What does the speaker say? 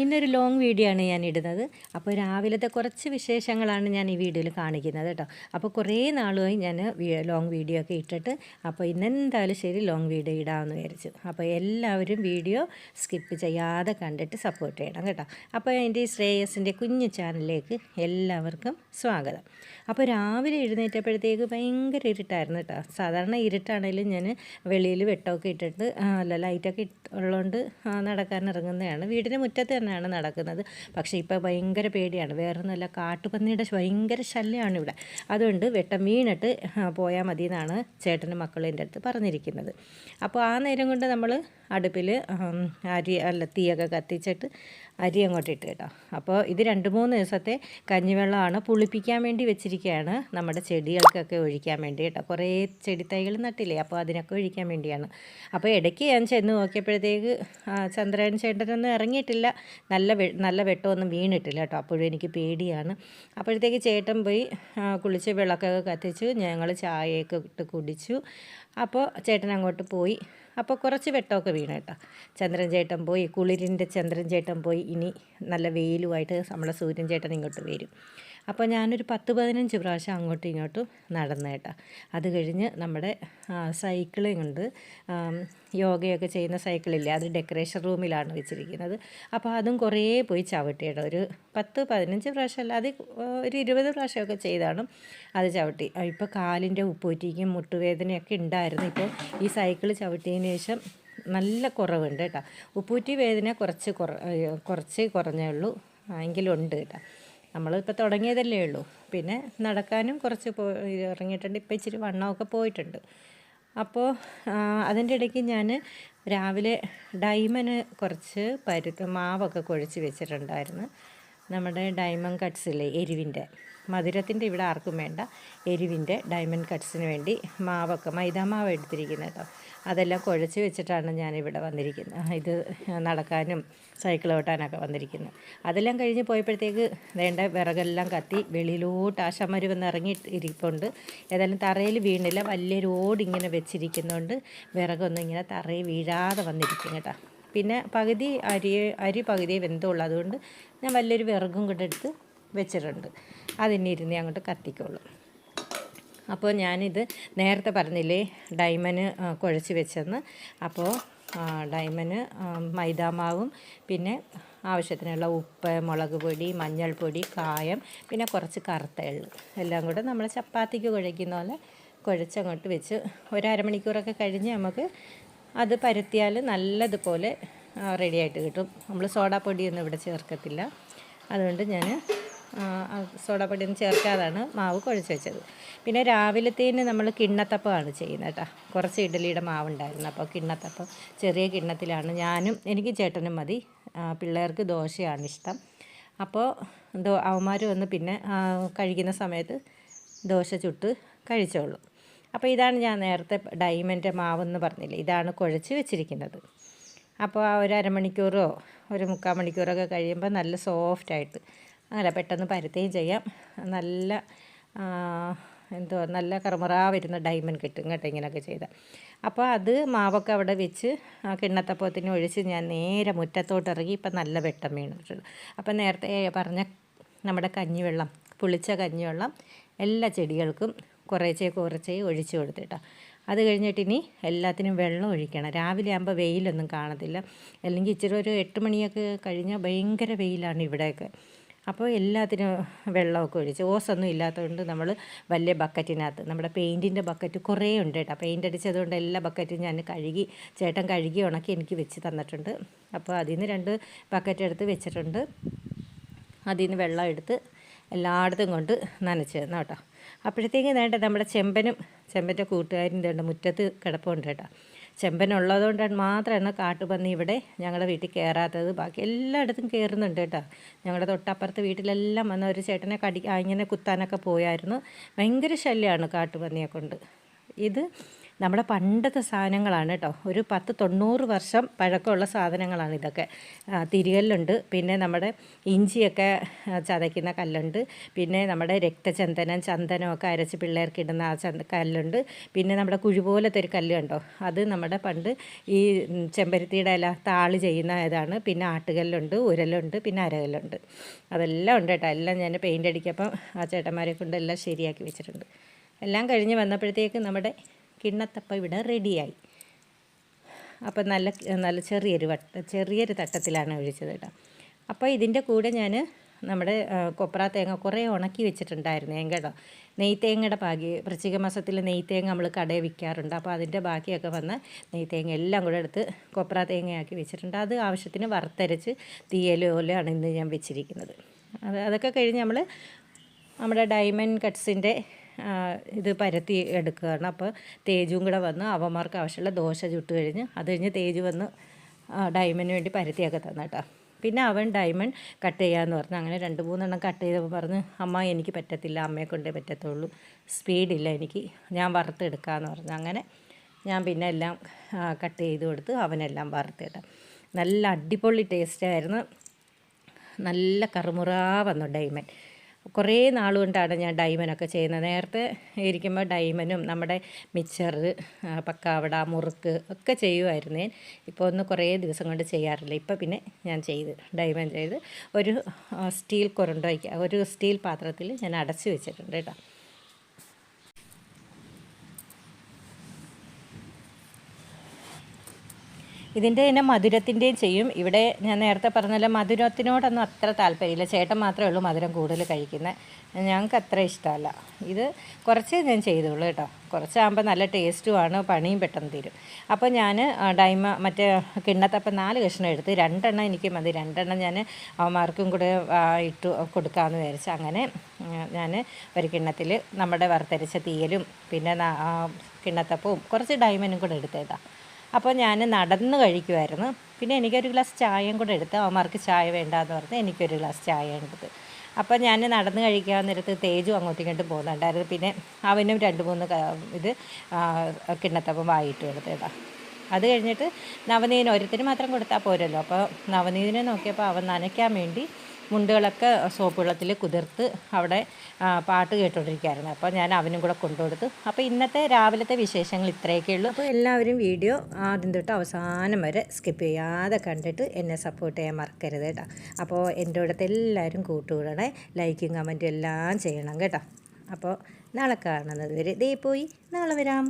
ഇന്നൊരു long video ആണ് ഞാൻ ഇടുന്നത്. അപ്പോൾ രാവിലത്തെ കുറച്ച് വിശേഷങ്ങളാണ് ഞാൻ ഈ വീഡിയോയിൽ കാണിക്കുന്നത് കേട്ടോ. അപ്പോൾ കുറേ നാളുമായി ഞാൻ ലോങ് വീഡിയോ ഒക്കെ ഇട്ടിട്ട്, അപ്പോൾ ഇന്നെന്തായാലും ശരി ലോങ് വീഡിയോ ഇടാമെന്ന് വിചാരിച്ചു. അപ്പോൾ എല്ലാവരും വീഡിയോ സ്കിപ്പ് ചെയ്യാതെ കണ്ടിട്ട് സപ്പോർട്ട് ചെയ്യണം കേട്ടോ. അപ്പോൾ എൻ്റെ ഈ ശ്രേയസിൻ്റെ കുഞ്ഞു ചാനലിലേക്ക് എല്ലാവർക്കും സ്വാഗതം. അപ്പോൾ രാവിലെ എഴുന്നേറ്റപ്പോഴത്തേക്ക് ഭയങ്കര ഇരുട്ടായിരുന്നു കേട്ടോ. സാധാരണ ഇരുട്ടാണെങ്കിലും ഞാൻ വെളിയിൽ വെട്ടമൊക്കെ ഇട്ടിട്ട് ലൈറ്റൊക്കെ ഉള്ളതുകൊണ്ട് നടക്കാൻ ഇറങ്ങുന്നതാണ്. വീടിന് മുറ്റത്ത് തന്നെയാണ് നടക്കുന്നത്. പക്ഷേ ഇപ്പോൾ ഭയങ്കര പേടിയാണ്. വേറൊന്നുമല്ല, കാട്ടുപന്നിയുടെ ഭയങ്കര ശല്യമാണ് ഇവിടെ. അതുകൊണ്ട് വെട്ടം വീണിട്ട് പോയാൽ മതി എന്നാണ് ചേട്ടനും മക്കളും എൻ്റെ അടുത്ത് പറഞ്ഞിരിക്കുന്നത്. അപ്പോൾ ആ നേരം കൊണ്ട് നമ്മൾ അടുപ്പിൽ തീയൊക്കെ കത്തിച്ചിട്ട് അരി അങ്ങോട്ട് ഇട്ട് കേട്ടോ. അപ്പോൾ ഇത് 2-3 ദിവസത്തെ കഞ്ഞിവെള്ളമാണ് പുളിപ്പിക്കാൻ വേണ്ടി വെച്ചിരിക്കുകയാണ്, നമ്മുടെ ചെടികൾക്കൊക്കെ ഒഴിക്കാൻ വേണ്ടി കേട്ടോ. കുറേ ചെടിത്തൈകൾ നട്ടില്ലേ, അപ്പോൾ അതിനൊക്കെ ഒഴിക്കാൻ വേണ്ടിയാണ്. അപ്പോൾ ഇടയ്ക്ക് ഞാൻ ചെന്ന് നോക്കിയപ്പോഴത്തേക്ക് ചന്ദ്രൻ ചേട്ടനൊന്നും ഇറങ്ങിയിട്ടില്ല, നല്ല വെട്ടമൊന്നും വീണിട്ടില്ല കേട്ടോ. അപ്പോഴും എനിക്ക് പേടിയാണ്. അപ്പോഴത്തേക്ക് ചേട്ടൻ പോയി കുളിച്ച് വിളക്കൊക്കെ കത്തിച്ചു, ഞങ്ങൾ ചായയൊക്കെ ഇട്ട് കുടിച്ചു. അപ്പോൾ ചേട്ടൻ അങ്ങോട്ട് പോയി. അപ്പോൾ കുറച്ച് വെട്ടമൊക്കെ വീണു കേട്ടോ. ചന്ദ്രൻ ചേട്ടൻ പോയി, കുളിരിൻ്റെ ചന്ദ്രൻ ചേട്ടൻ പോയി. ഇനി നല്ല വെയിലുമായിട്ട് നമ്മളെ സൂര്യൻ ചേട്ടൻ ഇങ്ങോട്ട് വരും. അപ്പോൾ ഞാനൊരു 10-15 പ്രാവശ്യം അങ്ങോട്ടും ഇങ്ങോട്ടും നടന്നു കേട്ടോ. അത് കഴിഞ്ഞ് നമ്മുടെ സൈക്കിളും കൊണ്ട് യോഗയൊക്കെ ചെയ്യുന്ന സൈക്കിളില്ലേ, അത് ഡെക്കറേഷൻ റൂമിലാണ് വെച്ചിരിക്കുന്നത്. അപ്പോൾ അതും കുറേ പോയി ചവിട്ടി കേട്ടോ. ഒരു 10-15 പ്രാവശ്യം അല്ല, അത് ഒരു 20 പ്രാവശ്യമൊക്കെ ചെയ്താണ് അത് ചവിട്ടി. ഇപ്പോൾ കാലിൻ്റെ ഉപ്പൂറ്റിക്കും മുട്ടുവേദനയൊക്കെ ഉണ്ടായിരുന്നു. ഇപ്പോൾ ഈ സൈക്കിൾ ചവിട്ടിയതിന് ശേഷം നല്ല കുറവുണ്ട് കേട്ടോ. ഉപ്പൂറ്റി വേദന കുറച്ച് കുറഞ്ഞേ ഉള്ളൂ, എങ്കിലും ഉണ്ട് കേട്ടോ. നമ്മളിപ്പോൾ തുടങ്ങിയതല്ലേ ഉള്ളൂ. പിന്നെ നടക്കാനും കുറച്ച് ഇറങ്ങിയിട്ടുണ്ട്. ഇപ്പോൾ ഇച്ചിരി വണ്ണമൊക്കെ പോയിട്ടുണ്ട്. അപ്പോൾ അതിൻ്റെ ഇടയ്ക്ക് ഞാൻ രാവിലെ ഡൈമന് കുറച്ച് മാവൊക്കെ കുഴച്ച് വെച്ചിട്ടുണ്ടായിരുന്നു. നമ്മുടെ ഡയമണ്ട് കട്ട്സില്ലേ, എരിവിൻ്റെ, മധുരത്തിൻ്റെ ഇവിടെ ആർക്കും വേണ്ട, എരിവിൻ്റെ ഡയമണ്ട് കട്ട്സിന് വേണ്ടി മൈദാ മാവ് എടുത്തിരിക്കുന്നത് കേട്ടോ. അതെല്ലാം കുഴച്ച് വെച്ചിട്ടാണ് ഞാനിവിടെ വന്നിരിക്കുന്നത്, ഇത് നടക്കാനും സൈക്കിൾ ഓട്ടാനൊക്കെ വന്നിരിക്കുന്നത്. അതെല്ലാം കഴിഞ്ഞ് പോയപ്പോഴത്തേക്ക് വേണ്ട വിറകെല്ലാം കത്തി വെളിയിലോട്ട് ആശാമാർ വന്ന് ഇരിപ്പുണ്ട്. ഏതായാലും തറയിൽ വീണില്ല, വലിയ ഇങ്ങനെ വെച്ചിരിക്കുന്നതുകൊണ്ട് വിറകൊന്നും ഇങ്ങനെ തറയിൽ വീഴാതെ വന്നിരിക്കും കേട്ടോ. പിന്നെ അരി പകുതിയെ വെന്തമുള്ളൂ, അതുകൊണ്ട് ഞാൻ വലിയൊരു വിറകും കൂടെ എടുത്ത് വെച്ചിട്ടുണ്ട്. അതിനിരുന്ന് അങ്ങോട്ട് കത്തിക്കോളും. അപ്പോൾ ഞാനിത് നേരത്തെ പറഞ്ഞില്ലേ ഡൈമന് കുഴച്ച് വെച്ചെന്ന്. അപ്പോൾ ഡൈമന് മൈദാമാവും പിന്നെ ആവശ്യത്തിനുള്ള ഉപ്പ്, മുളക് പൊടി, മഞ്ഞൾപ്പൊടി, കായം, പിന്നെ കുറച്ച് കറുത്ത എള്ള് എല്ലാം കൂടെ നമ്മൾ ചപ്പാത്തിക്ക് കുഴയ്ക്കുന്ന പോലെ കുഴച്ചങ്ങോട്ട് വെച്ച് ഒരു അരമണിക്കൂറൊക്കെ കഴിഞ്ഞ് നമുക്ക് അത് പരത്തിയാൽ നല്ലതുപോലെ റെഡിയായിട്ട് കിട്ടും. നമ്മൾ സോഡാപ്പൊടിയൊന്നും ഇവിടെ ചേർക്കത്തില്ല, അതുകൊണ്ട് ഞാൻ സോഡാപ്പൊടിയൊന്നും ചേർക്കാതാണ് മാവ് കുഴച്ച് വെച്ചത്. പിന്നെ രാവിലത്തേന് നമ്മൾ കിണ്ണത്തപ്പമാണ് ചെയ്യുന്നത് കേട്ടോ. കുറച്ച് ഇഡ്ഡലിയുടെ മാവുണ്ടായിരുന്നു, അപ്പോൾ കിണ്ണത്തപ്പം ചെറിയ കിണ്ണത്തിലാണ് ഞാനും, എനിക്ക് ചേട്ടനും മതി. പിള്ളേർക്ക് ദോശയാണ് ഇഷ്ടം. അപ്പോൾ അവന്മാർ വന്ന് പിന്നെ കഴിക്കുന്ന സമയത്ത് ദോശ ചുട്ട് കഴിച്ചോളൂ. അപ്പോൾ ഇതാണ് ഞാൻ നേരത്തെ ഡൈമൻ്റെ മാവെന്ന് പറഞ്ഞില്ലേ, ഇതാണ് കുഴച്ച് വെച്ചിരിക്കുന്നത്. അപ്പോൾ ഒരു അരമണിക്കൂറോ ഒരു 3/4 മണിക്കൂറൊക്കെ കഴിയുമ്പോൾ നല്ല സോഫ്റ്റായിട്ട് അങ്ങനെ പെട്ടെന്ന് പരത്തുകയും ചെയ്യാം. നല്ല കറുമുറ വരുന്ന ഡൈമണ്ട് കിട്ടും കേട്ടോ ഇങ്ങനെയൊക്കെ ചെയ്താൽ. അപ്പോൾ അത് മാവൊക്കെ അവിടെ വെച്ച് കിണ്ണത്തപ്പത്തിന് ഒഴിച്ച് ഞാൻ നേരെ മുറ്റത്തോട്ട് ഇറങ്ങി. ഇപ്പം നല്ല വെട്ടം വീണിട്ടുണ്ട്. അപ്പോൾ നേരത്തെ പറഞ്ഞ നമ്മുടെ കഞ്ഞിവെള്ളം, പുളിച്ച കഞ്ഞിവെള്ളം എല്ലാ ചെടികൾക്കും കുറച്ചേ ഒഴിച്ച് കൊടുത്തിട്ടോ. അത് കഴിഞ്ഞിട്ട് ഇനി എല്ലാത്തിനും വെള്ളം ഒഴിക്കണം. രാവിലെ ആകുമ്പോൾ വെയിലൊന്നും കാണത്തില്ല, അല്ലെങ്കിൽ ഇച്ചിരി ഒരു 8 മണിയൊക്കെ കഴിഞ്ഞാൽ ഭയങ്കര വെയിലാണ് ഇവിടെയൊക്കെ. അപ്പോൾ എല്ലാത്തിനും വെള്ളമൊക്കെ ഒഴിച്ച്, ഓസൊന്നും ഇല്ലാത്തതുകൊണ്ട് നമ്മൾ വലിയ ബക്കറ്റിനകത്ത്, നമ്മുടെ പെയിൻറ്റിൻ്റെ ബക്കറ്റ് കുറേ ഉണ്ട് കേട്ടോ. പെയിൻ്റ് അടിച്ചതുകൊണ്ട് എല്ലാ ബക്കറ്റും ഞാൻ ചേട്ടൻ കഴുകി ഉണക്കി എനിക്ക് വെച്ച് തന്നിട്ടുണ്ട്. അപ്പോൾ അതിൽ നിന്ന് 2 ബക്കറ്റ് എടുത്ത് വെച്ചിട്ടുണ്ട്. അതിൽ നിന്ന് വെള്ളം എടുത്ത് എല്ലായിടത്തും കൊണ്ട് നനച്ച് തന്നു കേട്ടോ. അപ്പോഴത്തേക്ക് വേണ്ട നമ്മുടെ ചെമ്പൻ്റെ കൂട്ടുകാരിൻ്റെ മുറ്റത്ത് കിടപ്പുണ്ട് കേട്ടോ. ചെമ്പനുള്ളതുകൊണ്ടാണ് മാത്രമാണ് കാട്ടുപന്നി ഇവിടെ ഞങ്ങളുടെ വീട്ടിൽ കയറാത്തത്. ബാക്കി എല്ലായിടത്തും കയറുന്നുണ്ട് കേട്ടോ. ഞങ്ങളുടെ തൊട്ടപ്പുറത്ത് വീട്ടിലെല്ലാം വന്ന ഒരു ചേട്ടനെ ഇങ്ങനെ കുത്താനൊക്കെ പോയായിരുന്നു. ഭയങ്കര ശല്യമാണ് കാട്ടുപന്നിയെ കൊണ്ട്. ഇത് നമ്മുടെ പണ്ടത്തെ സാധനങ്ങളാണ് കേട്ടോ. ഒരു 10-90 വർഷം പഴക്കമുള്ള സാധനങ്ങളാണ് ഇതൊക്കെ. തിരികല്ലുണ്ട്, പിന്നെ നമ്മുടെ ഇഞ്ചിയൊക്കെ ചതയ്ക്കുന്ന കല്ലുണ്ട്, പിന്നെ നമ്മുടെ രക്തചന്ദനം ചന്ദനമൊക്കെ അരച്ച് പിള്ളേർക്ക് ഇടുന്ന ആ കല്ലുണ്ട്, പിന്നെ നമ്മുടെ കുഴി പോലത്തെ ഒരു കല്ല് കണ്ടോ, അത് നമ്മുടെ പണ്ട് ഈ ചെമ്പരത്തിയുടെ ഇല താളി ചെയ്യുന്ന ഇതാണ്. പിന്നെ ആട്ടുകല്ലുണ്ട്, ഉരലുണ്ട്, പിന്നെ അരകല്ലുണ്ട്, അതെല്ലാം ഉണ്ട് കേട്ടോ. എല്ലാം ഞാൻ പെയിൻ്റ് അടിക്കപ്പം ആ ചേട്ടന്മാരെ കൊണ്ട് എല്ലാം ശരിയാക്കി വെച്ചിട്ടുണ്ട്. എല്ലാം കഴിഞ്ഞ് വന്നപ്പോഴത്തേക്ക് നമ്മുടെ കിണ്ണത്തപ്പം ഇവിടെ റെഡിയായി. അപ്പം നല്ല ചെറിയൊരു തട്ടത്തിലാണ് ഒഴിച്ചത് കേട്ടോ. അപ്പോൾ ഇതിൻ്റെ കൂടെ ഞാൻ നമ്മുടെ കൊപ്ര തേങ്ങ കുറേ ഉണക്കി വെച്ചിട്ടുണ്ടായിരുന്നു കേട്ടോ. നെയ്ത്തേങ്ങയുടെ ബാക്കി വൃശ്ചിക മാസത്തിൽ നെയ്ത്തേങ്ങ നമ്മൾ കടയിൽ വിൽക്കാറുണ്ട്. അപ്പോൾ അതിൻ്റെ ബാക്കിയൊക്കെ വന്ന നെയ്ത്തേങ്ങ എല്ലാം കൂടെ എടുത്ത് കൊപ്ര തേങ്ങയാക്കി വെച്ചിട്ടുണ്ട്. അത് ആവശ്യത്തിന് വറുത്തരച്ച് തീയൽ പോലെയാണ് ഇന്ന് ഞാൻ വെച്ചിരിക്കുന്നത്. അതൊക്കെ കഴിഞ്ഞ് നമ്മുടെ ഡയമണ്ട് കട്ട്സിൻ്റെ ഇത് പരത്തി എടുക്കുകയാണ്. അപ്പോൾ തേജും കൂടെ വന്ന് അവന്മാർക്ക് ആവശ്യമുള്ള ദോശ ചുട്ട് കഴിഞ്ഞ് അത് കഴിഞ്ഞ് തേജ് വന്ന് ഡയമണ്ടിന് വേണ്ടി പരത്തിയൊക്കെ തന്നു കേട്ടോ. പിന്നെ അവൻ ഡയമണ്ട് കട്ട് ചെയ്യാമെന്ന് പറഞ്ഞു. അങ്ങനെ 2-3 കട്ട് ചെയ്തപ്പോൾ പറഞ്ഞ് അമ്മ എനിക്ക് പറ്റത്തില്ല, അമ്മയെ കൊണ്ടേ പറ്റത്തുള്ളൂ, സ്പീഡില്ല എനിക്ക്, ഞാൻ വറുത്തെടുക്കാമെന്ന് പറഞ്ഞു. അങ്ങനെ ഞാൻ പിന്നെ എല്ലാം കട്ട് ചെയ്ത് കൊടുത്ത് അവനെല്ലാം വറുത്തിട്ട് നല്ല അടിപൊളി ടേസ്റ്റായിരുന്നു. നല്ല കറുമുറാ വന്നു ഡയമണ്ട്. കുറേ നാളുകൊണ്ടാണ് ഞാൻ ഡയമണ്ടൊക്കെ ചെയ്യുന്നത്. നേരത്തെ ഇരിക്കുമ്പോൾ ഡയമണ്ടും നമ്മുടെ മിച്ചർ, പക്കാവട, മുറുക്ക് ഒക്കെ ചെയ്യുമായിരുന്നു. ഇപ്പോൾ കുറേ ദിവസം കൊണ്ട് ചെയ്യാറില്ല. ഇപ്പോൾ പിന്നെ ഞാൻ ഡയമണ്ട് ചെയ്ത് ഒരു സ്റ്റീൽ പാത്രത്തിൽ ഞാൻ അടച്ച് വെച്ചിട്ടുണ്ട് കേട്ടോ. ഇതിൻ്റെ തന്നെ മധുരത്തിൻ്റെയും ചെയ്യും. ഇവിടെ ഞാൻ നേരത്തെ പറഞ്ഞല്ലോ, മധുരത്തിനോടൊന്നും അത്ര താല്പര്യമില്ല. ചേട്ടൻ മാത്രമേ ഉള്ളൂ മധുരം കൂടുതൽ കഴിക്കുന്നത്. ഞങ്ങൾക്ക് അത്ര ഇഷ്ടമല്ല. ഇത് കുറച്ചേ ഞാൻ ചെയ്തുള്ളൂ കേട്ടോ. കുറച്ചാകുമ്പോൾ നല്ല ടേസ്റ്റുമാണ്, പണിയും പെട്ടെന്ന് തീരും. അപ്പോൾ ഞാൻ മറ്റേ കിണ്ണത്തപ്പം 4 കഷ്ണം എടുത്ത് 2 എണ്ണം എനിക്ക് മതി. 2 എണ്ണം ഞാൻ അവന്മാർക്കും കൂടെ ഇട്ട് കൊടുക്കാമെന്ന് വിചാരിച്ചു. അങ്ങനെ ഞാൻ ഒരു കിണ്ണത്തിൽ നമ്മുടെ വറുത്തരച്ച തീയലും പിന്നെ കിണ്ണത്തപ്പവും കുറച്ച് ഡയമണ്ടും കൂടെ എടുത്തേട്ടാ. അപ്പോൾ ഞാൻ നടന്ന് കഴിക്കുമായിരുന്നു. പിന്നെ എനിക്കൊരു ഗ്ലാസ് ചായയും കൂടെ എടുത്ത്, അവന്മാർക്ക് ചായ വേണ്ടാന്ന് പറഞ്ഞ് എനിക്കൊരു ഗ്ലാസ് ചായ എടുത്ത്. അപ്പോൾ ഞാൻ നടന്ന് കഴിക്കാൻ നേരത്ത് തേജും അങ്ങോട്ടും ഇങ്ങോട്ടും പോകുന്നുണ്ടായിരുന്നു. പിന്നെ അവനും 2-3 കിണ്ണത്തപ്പം വായിട്ട് കൊടുത്തേട്ടാ. അത് കഴിഞ്ഞിട്ട് നവനീതിന് ഒരുത്തിന് മാത്രം കൊടുത്താൽ പോരല്ലോ. അപ്പോൾ നവനീതിനെ നോക്കിയപ്പോൾ അവൻ നനയ്ക്കാൻ വേണ്ടി മുണ്ടുകളൊക്കെ സോപ്പ് വെള്ളത്തിൽ കുതിർത്ത് അവിടെ പാട്ട് കേട്ടുകൊണ്ടിരിക്കുകയായിരുന്നു. അപ്പോൾ ഞാൻ അവനും കൂടെ കൊണ്ടുകൊടുത്തു. അപ്പോൾ ഇന്നത്തെ രാവിലത്തെ വിശേഷങ്ങൾ ഇത്രയൊക്കെ ഉള്ളൂ. അപ്പോൾ എല്ലാവരും വീഡിയോ ആദ്യം തൊട്ട് അവസാനം വരെ സ്കിപ്പ് ചെയ്യാതെ കണ്ടിട്ട് എന്നെ സപ്പോർട്ട് ചെയ്യാൻ മറക്കരുത് കേട്ടോ. അപ്പോൾ എൻ്റെ കൂടത്തെ എല്ലാവരും കൂട്ടുകൂടണേ, ലൈക്കും കമൻറ്റും എല്ലാം ചെയ്യണം കേട്ടോ. അപ്പോൾ നാളെ കാണുന്നത് വരെ ദേ പോയി, നാളെ വരാം.